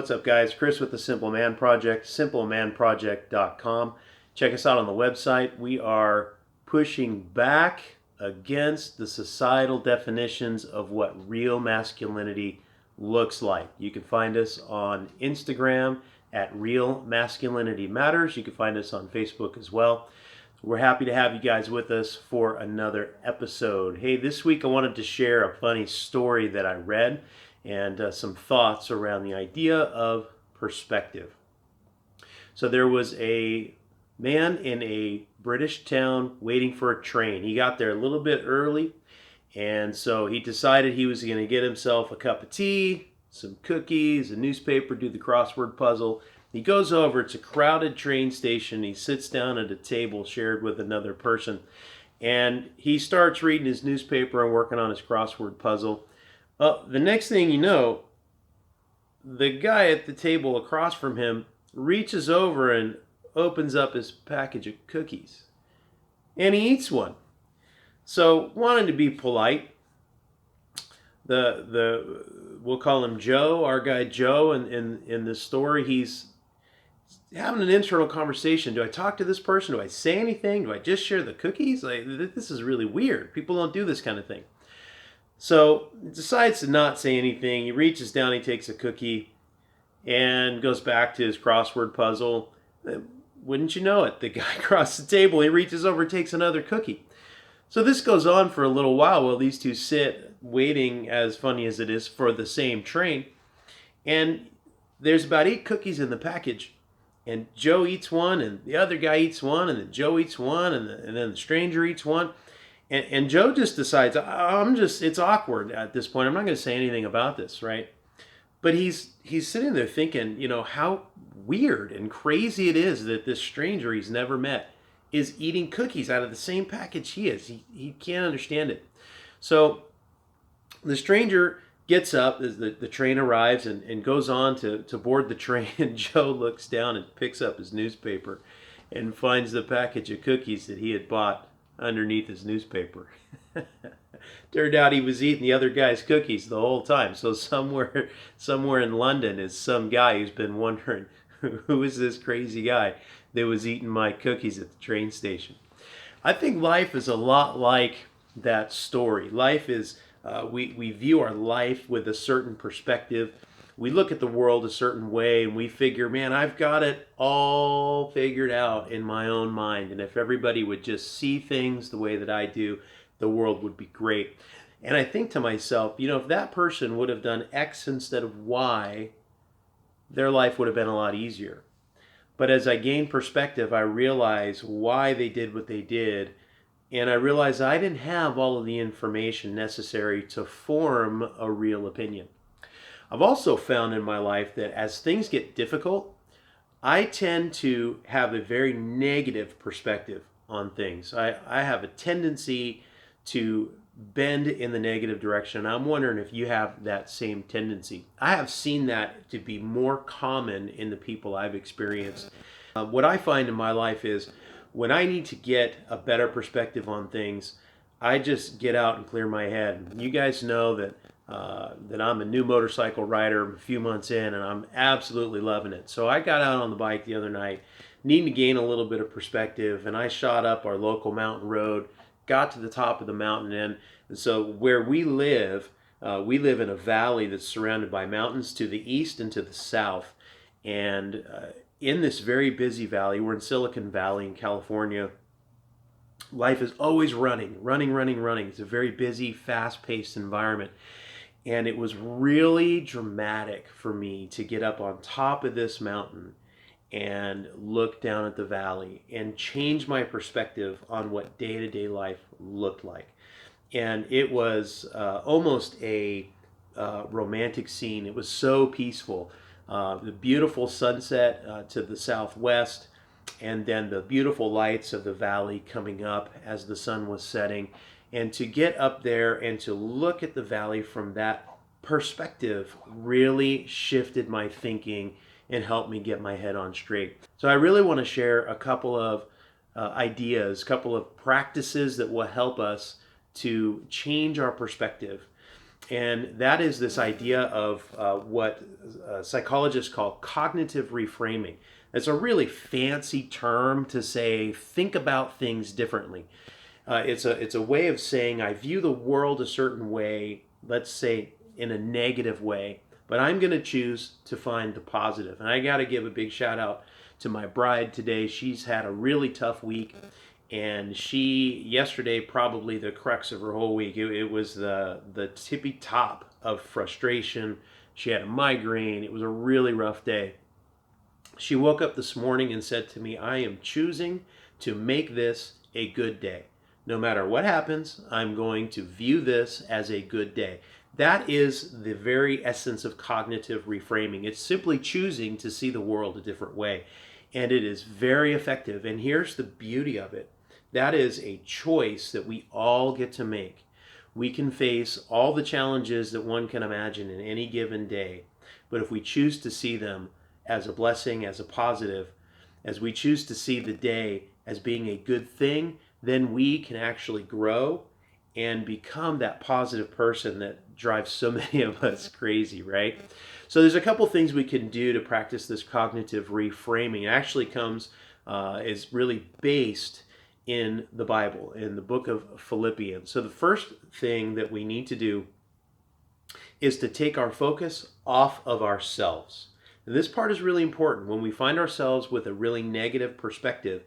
What's up, guys? Chris with the Simple Man Project, simplemanproject.com. Check us out on the website. We are pushing back against the societal definitions of what real masculinity looks like. You can find us on Instagram at Real Masculinity Matters. You can find us on Facebook as well. We're happy to have you guys with us for another episode. Hey, this week I wanted to share a funny story that I read and some thoughts around the idea of perspective. So there was a man in a British town waiting for a train. He got there a little bit early, and so he decided he was going to get himself a cup of tea, some cookies, a newspaper, do the crossword puzzle. He goes over, it's a crowded train station. He sits down at a table shared with another person, and he starts reading his newspaper and working on his crossword puzzle. Well, the next thing you know, the guy at the table across from him reaches over and opens up his package of cookies. And he eats one. So, wanting to be polite, we'll call him Joe, our guy Joe, in this story, he's having an internal conversation. Do I talk to this person? Do I say anything? Do I just share the cookies? Like, this is really weird. People don't do this kind of thing. So he decides to not say anything. He reaches down, he takes a cookie, and goes back to his crossword puzzle. Wouldn't you know it, the guy across the table, he reaches over and takes another cookie. So this goes on for a little while these two sit waiting, as funny as it is, for the same train. And there's about 8 cookies in the package. And Joe eats one, and the other guy eats one, and then Joe eats one, and then the stranger eats one. And Joe just decides, it's awkward at this point. I'm not going to say anything about this, right? But he's sitting there thinking, how weird and crazy it is that this stranger he's never met is eating cookies out of the same package he is. He can't understand it. So the stranger gets up as the train arrives and goes on to board the train. And Joe looks down and picks up his newspaper and finds the package of cookies that he had bought underneath his newspaper. Turned out he was eating the other guy's cookies the whole time. So somewhere in London is some guy who's been wondering, who is this crazy guy that was eating my cookies at the train station? I think life is a lot like that story. Life is, we view our life with a certain perspective. We look at the world a certain way and we figure, man, I've got it all figured out in my own mind. And if everybody would just see things the way that I do, the world would be great. And I think to myself, if that person would have done X instead of Y, their life would have been a lot easier. But as I gain perspective, I realize why they did what they did. And I realize I didn't have all of the information necessary to form a real opinion. I've also found in my life that as things get difficult, I tend to have a very negative perspective on things. I have a tendency to bend in the negative direction. I'm wondering if you have that same tendency. I have seen that to be more common in the people I've experienced. What I find in my life is when I need to get a better perspective on things, I just get out and clear my head. You guys know that I'm a new motorcycle rider, a few months in, and I'm absolutely loving it. So I got out on the bike the other night, needing to gain a little bit of perspective, and I shot up our local mountain road, got to the top of the mountain, and so where we live in a valley that's surrounded by mountains to the east and to the south, and in this very busy valley, we're in Silicon Valley in California. Life is always running. It's a very busy, fast-paced environment. And it was really dramatic for me to get up on top of this mountain and look down at the valley and change my perspective on what day-to-day life looked like. And it was almost a romantic scene. It was so peaceful. The beautiful sunset to the southwest, and then the beautiful lights of the valley coming up as the sun was setting. And to get up there and to look at the valley from that perspective really shifted my thinking and helped me get my head on straight. So I really want to share a couple of ideas, a couple of practices that will help us to change our perspective And that is this idea of what psychologists call cognitive reframing. It's a really fancy term to say think about things differently. It's a way of saying I view the world a certain way, let's say in a negative way, but I'm going to choose to find the positive. And I got to give a big shout out to my bride today. She's had a really tough week, and yesterday, probably the crux of her whole week. It was the tippy top of frustration. She had a migraine. It was a really rough day. She woke up this morning and said to me, I am choosing to make this a good day. No matter what happens, I'm going to view this as a good day. That is the very essence of cognitive reframing. It's simply choosing to see the world a different way. And it is very effective. And here's the beauty of it. That is a choice that we all get to make. We can face all the challenges that one can imagine in any given day. But if we choose to see them as a blessing, as a positive, as we choose to see the day as being a good thing, then we can actually grow and become that positive person that drives so many of us crazy, right? So there's a couple things we can do to practice this cognitive reframing. It actually is really based in the Bible, in the book of Philippians. So the first thing that we need to do is to take our focus off of ourselves. And this part is really important. When we find ourselves with a really negative perspective,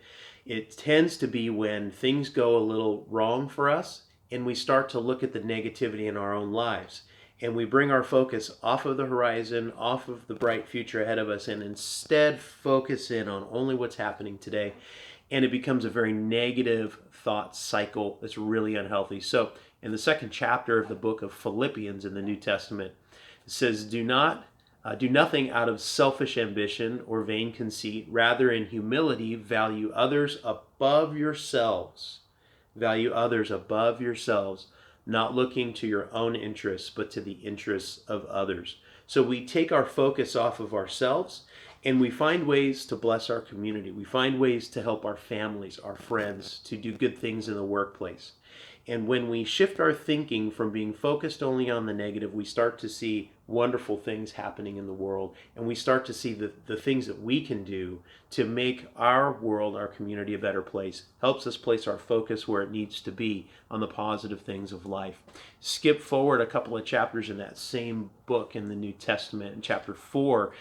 it tends to be when things go a little wrong for us and we start to look at the negativity in our own lives. And we bring our focus off of the horizon, off of the bright future ahead of us, and instead focus in on only what's happening today. And it becomes a very negative thought cycle that's really unhealthy. So in the second chapter of the book of Philippians in the New Testament, it says, do nothing out of selfish ambition or vain conceit. Rather, in humility, value others above yourselves. Value others above yourselves, not looking to your own interests, but to the interests of others. So we take our focus off of ourselves and we find ways to bless our community. We find ways to help our families, our friends, to do good things in the workplace. And when we shift our thinking from being focused only on the negative, we start to see wonderful things happening in the world. And we start to see the things that we can do to make our world, our community, a better place. Helps us place our focus where it needs to be, on the positive things of life. Skip forward a couple of chapters in that same book in the New Testament. In chapter 4,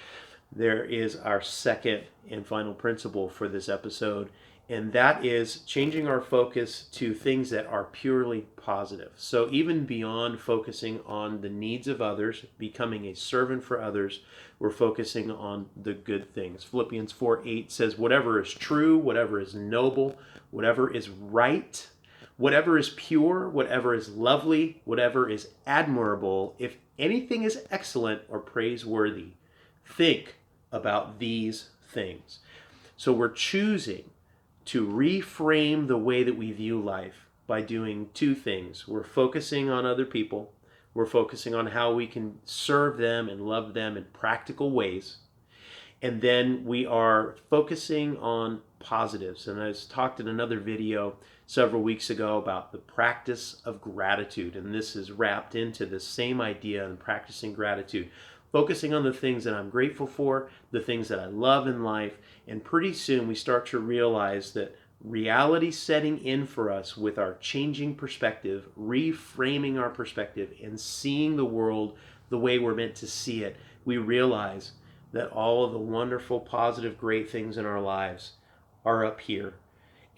there is our second and final principle for this episode. And that is changing our focus to things that are purely positive. So even beyond focusing on the needs of others, becoming a servant for others, we're focusing on the good things. Philippians 4:8 says, whatever is true, whatever is noble, whatever is right, whatever is pure, whatever is lovely, whatever is admirable, if anything is excellent or praiseworthy, think about these things. So we're choosing to reframe the way that we view life by doing two things. We're focusing on other people. We're focusing on how we can serve them and love them in practical ways. And then we are focusing on positives. And I talked in another video several weeks ago about the practice of gratitude. And this is wrapped into the same idea in practicing gratitude. Focusing on the things that I'm grateful for, the things that I love in life, and pretty soon we start to realize that reality setting in for us with our changing perspective, reframing our perspective, and seeing the world the way we're meant to see it, we realize that all of the wonderful, positive, great things in our lives are up here,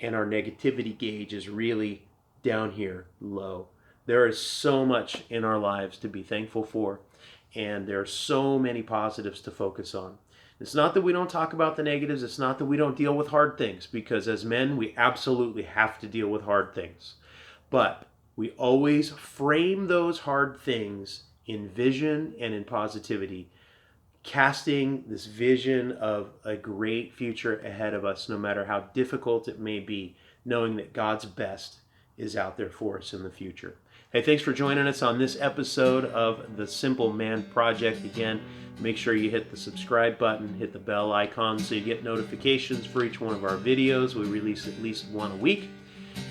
and our negativity gauge is really down here low. There is so much in our lives to be thankful for. And there are so many positives to focus on. It's not that we don't talk about the negatives. It's not that we don't deal with hard things, because as men, we absolutely have to deal with hard things. But we always frame those hard things in vision and in positivity, casting this vision of a great future ahead of us, no matter how difficult it may be, knowing that God's best is out there for us in the future. Hey, thanks for joining us on this episode of the Simple Man Project. Again, make sure you hit the subscribe button, hit the bell icon so you get notifications for each one of our videos. We release at least one a week.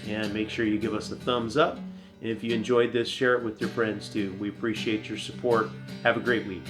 And make sure you give us a thumbs up. And if you enjoyed this, share it with your friends too. We appreciate your support. Have a great week.